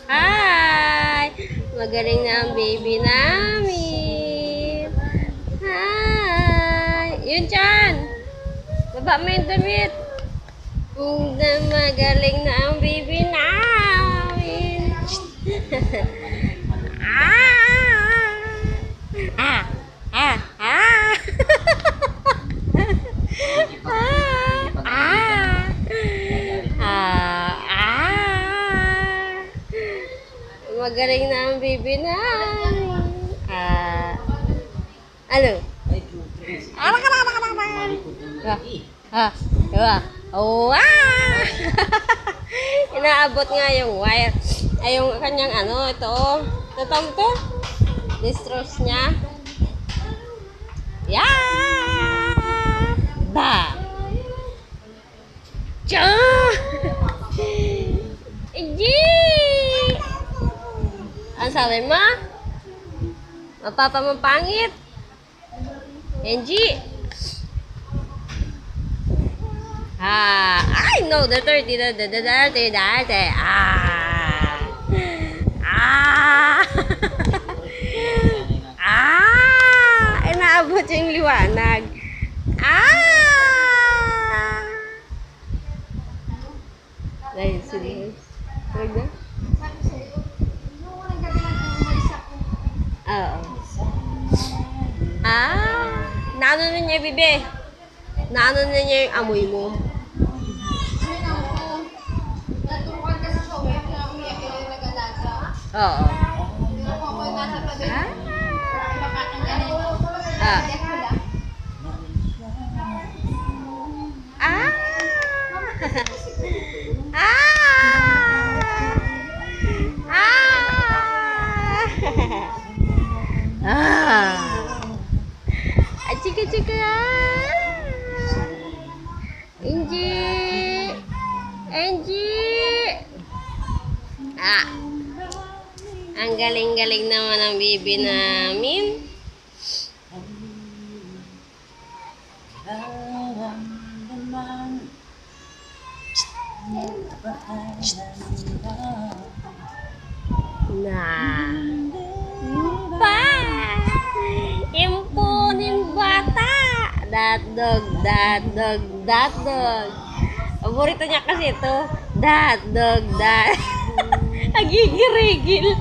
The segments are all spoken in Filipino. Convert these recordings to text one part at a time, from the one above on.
Hi! Magaling na ang baby namin. Hi! Yun dyan! Baba mo yung damit. Magaling na ang baby namin. Ah! Ah! Ah! Magaling na ang baby namin. Ano? Oh, inaabot nga yung wire. Ay, yung kanyang ano, ito. Ito to. Distros niya. Yeah! Ba! Cha! Iji! Ang sabi mo? Mapapa mong pangit? Enji? I know the dirty. Inaabot yung liwanag. Dahil sila. Huwag na? Oo. Naano na niya, bibe? Naano na niya yung amoy mo? Oo. Chika. Angie. Ang galing-galing naman ang baby namin. Impunin bata. That dog. Paborito niya kasi ito. That dog. Agigirigil.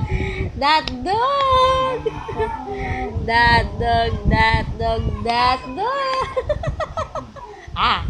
That dog. Ah.